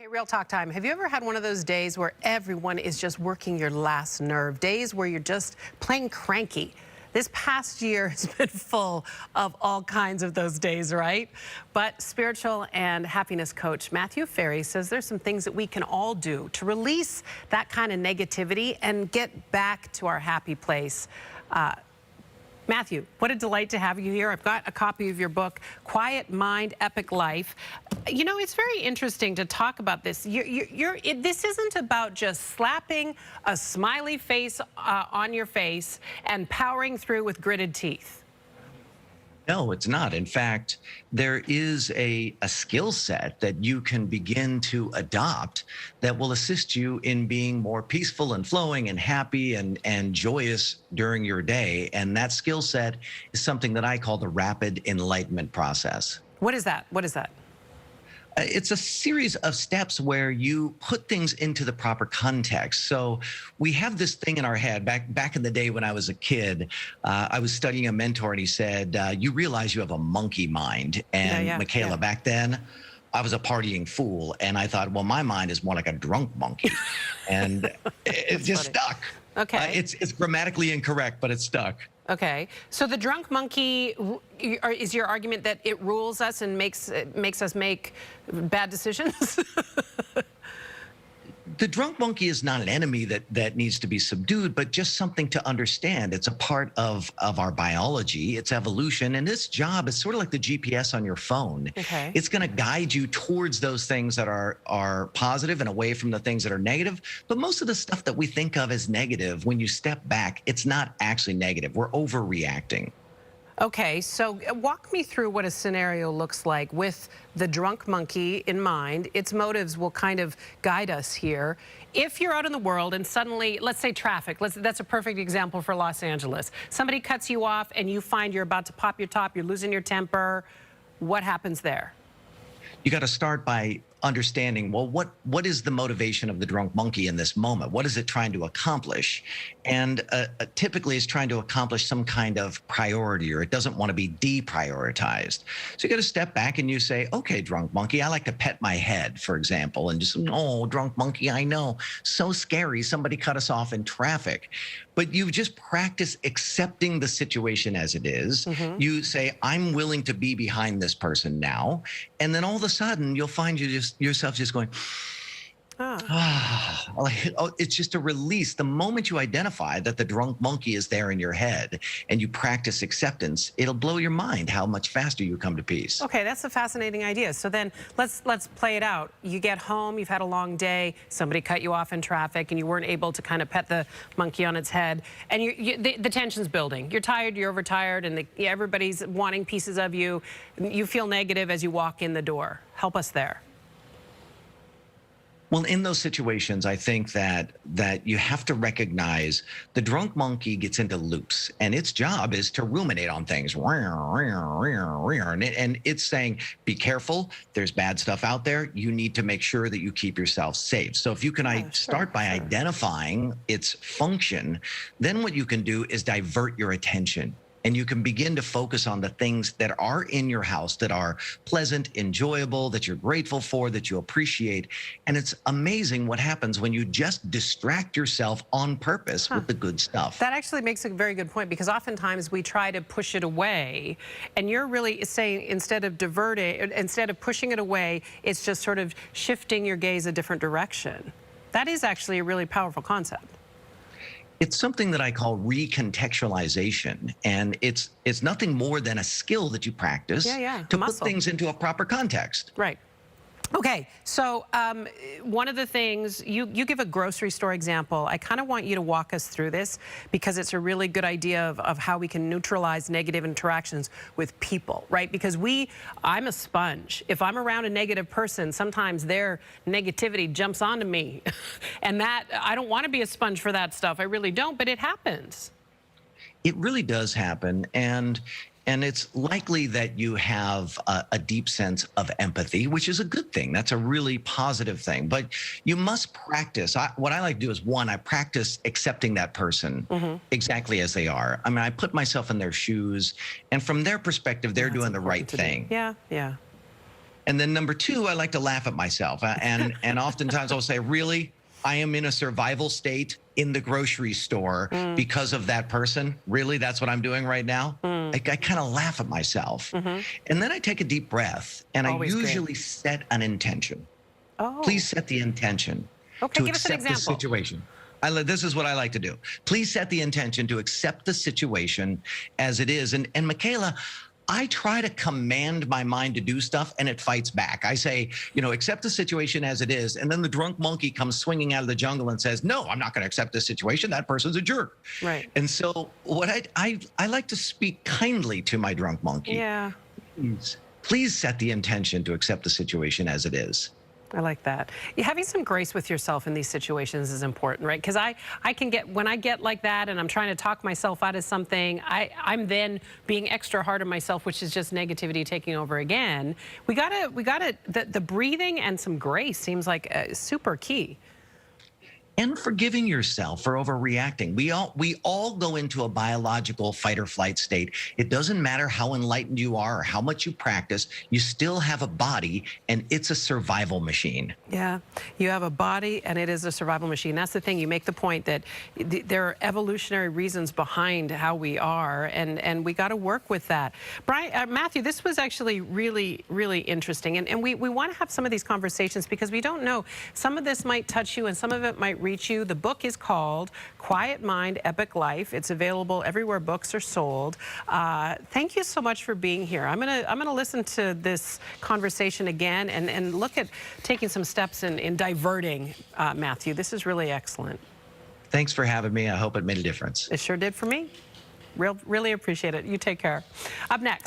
Okay, real talk time. Have you ever had one of those days where everyone is just working your last nerve? Days where you're just plain cranky? This past year has been full of all kinds of those days, right? But spiritual and happiness coach Ferry says there's some things that we can all do to release that kind of negativity and get back to our happy place. Matthew, what a delight to have you here. I've got a copy of your book, Quiet Mind, Epic Life. You know, it's very interesting to talk about this. This isn't about just slapping a smiley face on your face and powering through with gritted teeth. No, it's not. In fact, there is a skill set that you can begin to adopt that will assist you in being more peaceful and flowing and happy and joyous during your day. And that skill set is something that I call the rapid enlightenment process. What is that? What is that? It's a series of steps where you put things into the proper context. So we have this thing in our head. Back in the day when I was a kid, I was studying a mentor, and he said, you realize you have a monkey mind. And Michaela, back then, I was a partying fool. And I thought, well, my mind is more like a drunk monkey. And it just stuck. Okay. It's grammatically incorrect, but it stuck. Okay, so the drunk monkey, is your argument that it rules us and makes us make bad decisions? The drunk monkey is not an enemy that needs to be subdued, but just something to understand. It's a part of our biology, it's evolution, and its job is sort of like the GPS on your phone. Okay. It's going to guide you towards those things that are positive and away from the things that are negative. But most of the stuff that we think of as negative, when you step back, it's not actually negative. We're overreacting. Okay, so walk me through what a scenario looks like with the drunk monkey in mind. Its motives will kind of guide us here. If you're out in the world and suddenly, let's say traffic, that's a perfect example for Los Angeles. Somebody cuts you off and you find you're about to pop your top, you're losing your temper. What happens there? You got to start by understanding, well, what is the motivation of the drunk monkey in this moment? What is it trying to accomplish? And typically it's trying to accomplish some kind of priority, or it doesn't want to be deprioritized. So you got to step back and you say, okay, drunk monkey, I like to pet my head, for example, and just, oh, drunk monkey, I know, so scary, somebody cut us off in traffic. But you just practice accepting the situation as it is. Mm-hmm. You say, I'm willing to be behind this person now. And then all of a sudden you'll find yourself just going, it's just a release. The moment you identify that the drunk monkey is there in your head and you practice acceptance, it'll blow your mind how much faster you come to peace. Okay, that's a fascinating idea. So then let's play it out. You get home, you've had a long day, somebody cut you off in traffic and you weren't able to kind of pet the monkey on its head, and the tension's building. You're tired, you're overtired, and everybody's wanting pieces of you. You feel negative as you walk in the door. Help us there. Well, in those situations, I think that you have to recognize the drunk monkey gets into loops, and its job is to ruminate on things. And it's saying, be careful, there's bad stuff out there. You need to make sure that you keep yourself safe. So if you can start by identifying its function, then what you can do is divert your attention. And you can begin to focus on the things that are in your house that are pleasant, enjoyable, that you're grateful for, that you appreciate. And it's amazing what happens when you just distract yourself on purpose with the good stuff. That actually makes a very good point, because oftentimes we try to push it away. And you're really saying, instead of pushing it away, it's just sort of shifting your gaze a different direction. That is actually a really powerful concept. It's something that I call recontextualization, and it's nothing more than a skill that you practice to put things into a proper context. Right. Okay, so one of the things, you give a grocery store example. I kind of want you to walk us through this, because it's a really good idea of how we can neutralize negative interactions with people, right? Because I'm a sponge. If I'm around a negative person, sometimes their negativity jumps onto me. And that, I don't want to be a sponge for that stuff. I really don't, but it happens. It really does happen, and it's likely that you have a deep sense of empathy, which is a good thing. That's a really positive thing. But you must practice. What I like to do is, one, I practice accepting that person exactly as they are. I mean, I put myself in their shoes, and from their perspective, they're doing the right thing. Yeah, yeah. And then number two, I like to laugh at myself. And oftentimes I'll say, really? I am in a survival state in the grocery store because of that person. Really? That's what I'm doing right now? I kind of laugh at myself. And then I take a deep breath and Always I good. usually set an intention. Oh. Please set the intention Okay, to give us an accept the example. situation. This is what I like to do. Please set the intention to accept the situation as it is. And Michaela, I try to command my mind to do stuff and it fights back. I say, accept the situation as it is. And then the drunk monkey comes swinging out of the jungle and says, no, I'm not going to accept this situation. That person's a jerk. Right. And so what I like to speak kindly to my drunk monkey. Yeah. Please set the intention to accept the situation as it is. I like that. Having some grace with yourself in these situations is important, right? Because I can get, when I get like that and I'm trying to talk myself out of something, I'm then being extra hard on myself, which is just negativity taking over again. The breathing and some grace seems like super key. And forgiving yourself for overreacting. We all go into a biological fight or flight state. It doesn't matter how enlightened you are or how much you practice, you still have a body and it's a survival machine. Yeah, you have a body and it is a survival machine. That's the thing. You make the point that there are evolutionary reasons behind how we are, and we got to work with that. Brian, Matthew, this was actually really, really interesting. And we want to have some of these conversations because we don't know. Some of this might touch you and some of it might reach you. The book is called Quiet Mind, Epic Life. It's available everywhere books are sold. Thank you so much for being here. I'm gonna listen to this conversation again and look at taking some steps in diverting Matthew. This is really excellent. Thanks for having me. I hope it made a difference. It sure did for me. Really appreciate it. You take care. Up next.